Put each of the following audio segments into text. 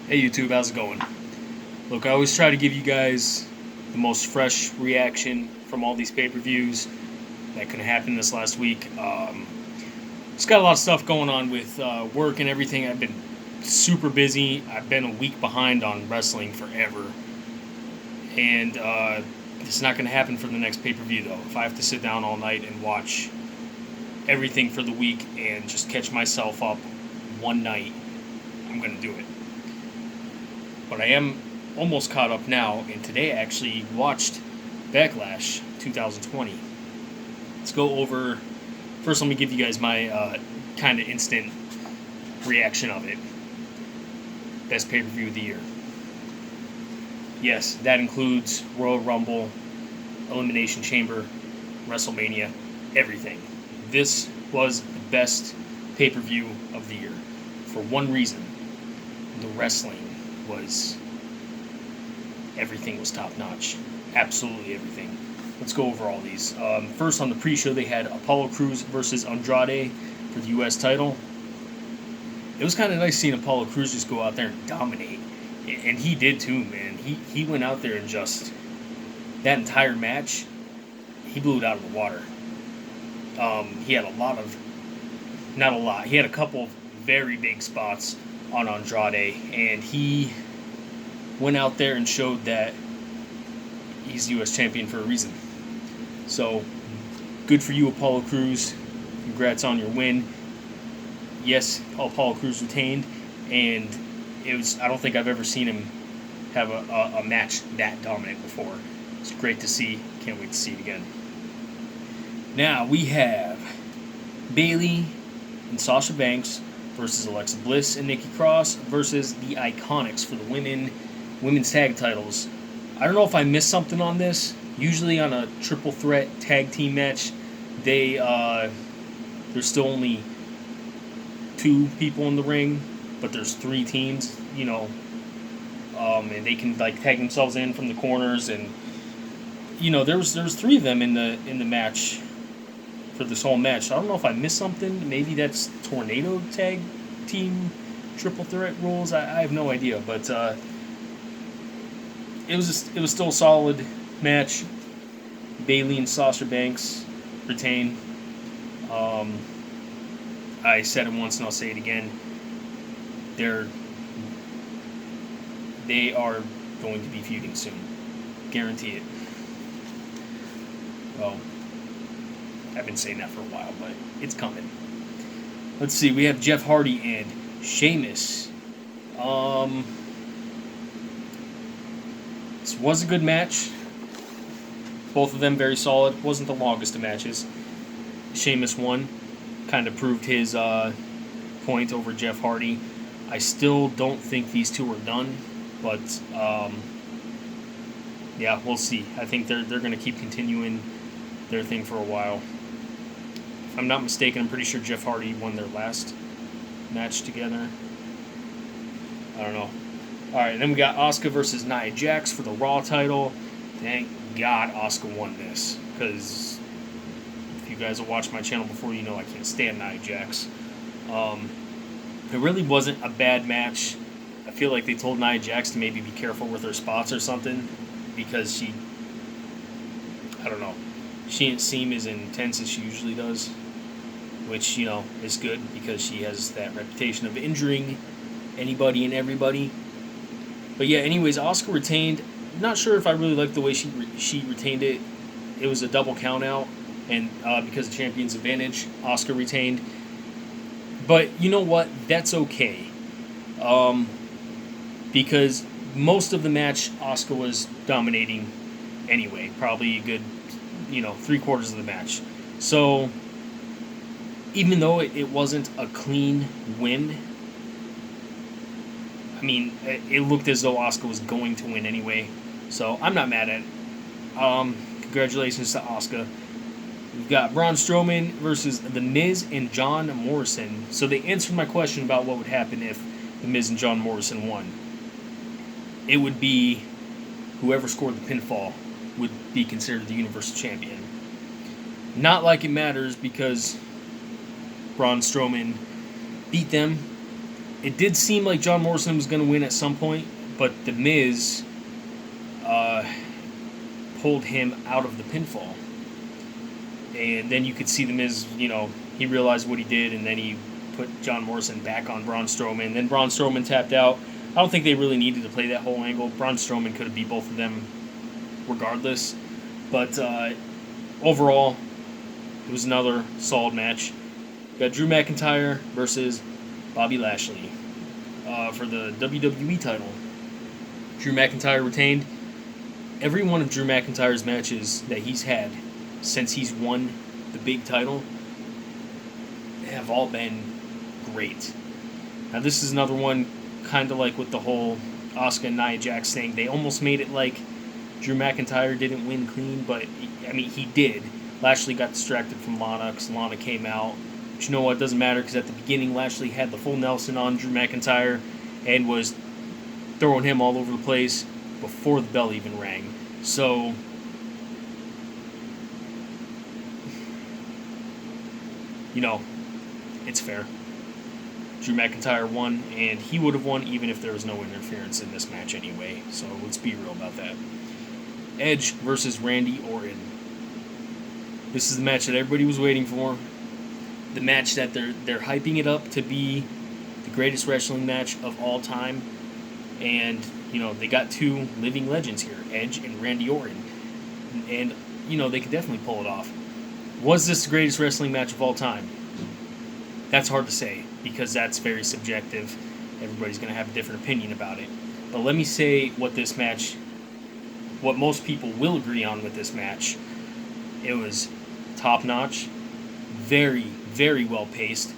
Hey YouTube, how's it going? Look, I always try to give you guys the most fresh reaction from all these pay-per-views that could happen this last week. Just got a lot of stuff going on with work and everything. I've been super busy. I've been a week behind on wrestling forever. And it's not going to happen for the next pay-per-view, though. If I have to sit down all night and watch everything for the week and just catch myself up one night, I'm going to do it. But I am almost caught up now, and today I actually watched Backlash 2020. Let's go over. First, let me give you guys my kind of instant reaction of it. Best pay-per-view of the year. Yes, that includes Royal Rumble, Elimination Chamber, WrestleMania, everything. This was the best pay-per-view of the year for one reason. The wrestling was, everything was top-notch. Absolutely everything. Let's go over all these. First, on the pre-show, they had Apollo Crews versus Andrade for the U.S. title. It was kind of nice seeing Apollo Crews just go out there and dominate. And he did too, man. He went out there and just, that entire match, he blew it out of the water. He had he had a couple of very big spots on Andrade, and he went out there and showed that he's U.S. champion for a reason. So, good for you, Apollo Crews. Congrats on your win. Yes, Apollo Crews retained, and I don't think I've ever seen him have a match that dominant before. It's great to see. Can't wait to see it again. Now, we have Bayley and Sasha Banks versus Alexa Bliss and Nikki Cross versus the Iconics for the women's tag titles. I don't know if I missed something on this. Usually on a triple threat tag team match, there's still only 2 people in the ring, but there's 3 teams, and they can tag themselves in from the corners, and there's 3 of them in the match for this whole match. So I don't know if I missed something. Maybe that's tornado tag team triple threat rules. I have no idea, but it was still a solid match. Bayley and Sasha Banks retain. I said it once and I'll say it again. They are going to be feuding soon. Guarantee it. Well, I've been saying that for a while, but it's coming. Let's see, we have Jeff Hardy and Sheamus. This was a good match. Both of them very solid. Wasn't the longest of matches. Sheamus won. Kind of proved his point over Jeff Hardy. I still don't think these two are done, but yeah, we'll see. I think they're going to keep continuing their thing for a while. If I'm not mistaken, I'm pretty sure Jeff Hardy won their last match together. I don't know. Alright, then we got Asuka versus Nia Jax for the Raw title. Thank God Asuka won this, because if you guys have watched my channel before, you know I can't stand Nia Jax. It really wasn't a bad match. I feel like they told Nia Jax to maybe be careful with her spots or something, because I don't know, she didn't seem as intense as she usually does, which, is good, because she has that reputation of injuring anybody and everybody. But yeah, anyways, Asuka retained. Not sure if I really liked the way she retained it. It was a double count out, and because of Champion's Advantage, Asuka retained. But you know what? That's okay. Because most of the match, Asuka was dominating anyway. Probably a good, 3/4 of the match. So, even though it wasn't a clean win, I mean, it looked as though Asuka was going to win anyway. So, I'm not mad at it. Congratulations to Asuka. We've got Braun Strowman versus The Miz and John Morrison. So they answered my question about what would happen if The Miz and John Morrison won. It would be whoever scored the pinfall would be considered the Universal Champion. Not like it matters, because Braun Strowman beat them It did seem like John Morrison was going to win at some point, but The Miz pulled him out of the pinfall. And then you could see The Miz, he realized what he did, and then he put John Morrison back on Braun Strowman. Then Braun Strowman tapped out. I don't think they really needed to play that whole angle. Braun Strowman could have beat both of them regardless. But overall, it was another solid match. We got Drew McIntyre versus Bobby Lashley for the WWE title. Drew McIntyre retained. Every one of Drew McIntyre's matches that he's had since he's won the big title have all been great. Now this is another one, kind of like with the whole Asuka and Nia Jax thing. They almost made it like Drew McIntyre didn't win clean, but he did. Lashley got distracted from Lana because Lana came out. But you know what? It doesn't matter because at the beginning Lashley had the full Nelson on Drew McIntyre and was throwing him all over the place before the bell even rang. So it's fair. Drew McIntyre won, and he would have won even if there was no interference in this match anyway. So let's be real about that. Edge versus Randy Orton. This is the match that everybody was waiting for. The match that they're hyping it up to be the greatest wrestling match of all time. And, they got two living legends here, Edge and Randy Orton. And, they could definitely pull it off. Was this the greatest wrestling match of all time? That's hard to say, because that's very subjective. Everybody's going to have a different opinion about it. But let me say what most people will agree on with this match. It was top-notch, very, very well-paced.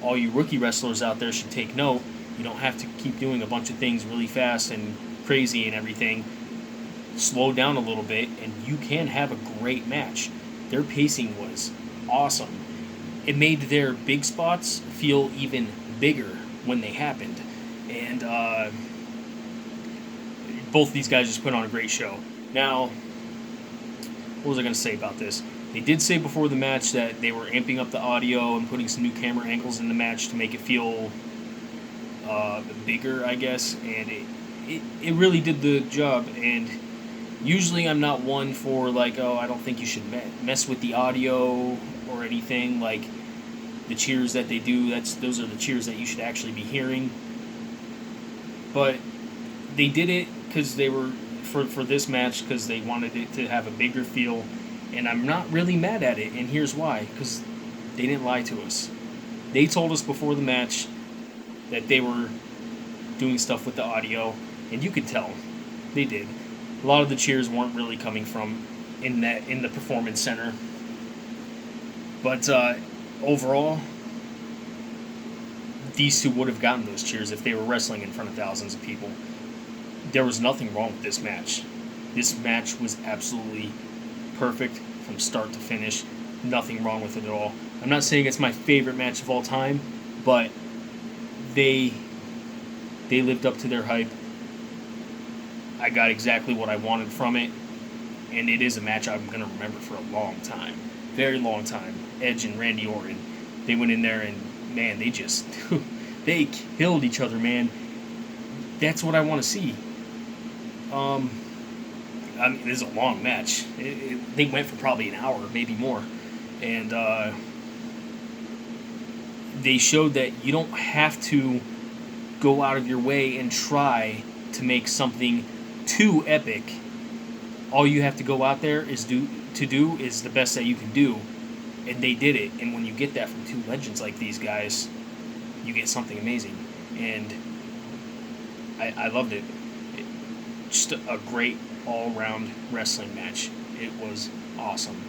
All you rookie wrestlers out there should take note. You don't have to keep doing a bunch of things really fast and crazy and everything. Slow down a little bit, and you can have a great match. Their pacing was awesome. It made their big spots feel even bigger when they happened. And both these guys just put on a great show. Now, what was I going to say about this? They did say before the match that they were amping up the audio and putting some new camera angles in the match to make it feel bigger, I guess. And it really did the job. And usually I'm not one for I don't think you should mess with the audio or anything. Like the cheers that they do, those are the cheers that you should actually be hearing. But they did it because they were for this match because they wanted it to have a bigger feel, and I'm not really mad at it. And here's why: because they didn't lie to us. They told us before the match that they were doing stuff with the audio, and you could tell they did. A lot of the cheers weren't really coming from in the performance center, but overall, these two would have gotten those cheers if they were wrestling in front of thousands of people. There was nothing wrong with this match. This match was absolutely perfect from start to finish. Nothing wrong with it at all. I'm not saying it's my favorite match of all time, but they lived up to their hype. I got exactly what I wanted from it, and it is a match I'm going to remember for a long time. Very long time. Edge and Randy Orton. They went in there and, man, they just they killed each other, man. That's what I want to see. This is a long match. They went for probably an hour, maybe more. And they showed that you don't have to go out of your way and try to make something too epic. All you have to go out there is do the best that you can do. And they did it. And when you get that from two legends like these guys, you get something amazing. And I loved it. Just a great all-around wrestling match. It was awesome.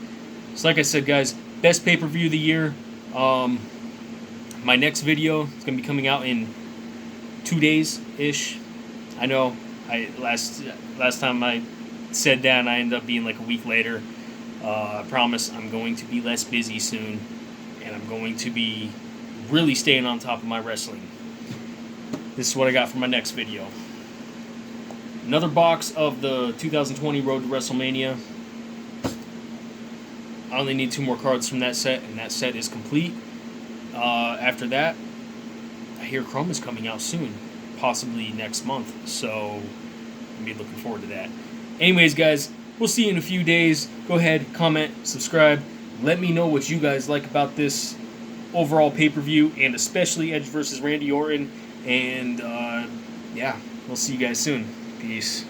So like I said, guys, best pay-per-view of the year. My next video is going to be coming out in 2 days-ish. I know. Last time I said that, and I ended up being like a week later. I promise I'm going to be less busy soon, and I'm going to be really staying on top of my wrestling. This is what I got for my next video. Another box of the 2020 Road to WrestleMania. I only need 2 more cards from that set, and that set is complete. After that, I hear Chrome is coming out soon, possibly next month. So I'll be looking forward to that. Anyways, guys, we'll see you in a few days. Go ahead, comment, subscribe. Let me know what you guys like about this overall pay-per-view, and especially Edge versus Randy Orton. And yeah, we'll see you guys soon. Peace.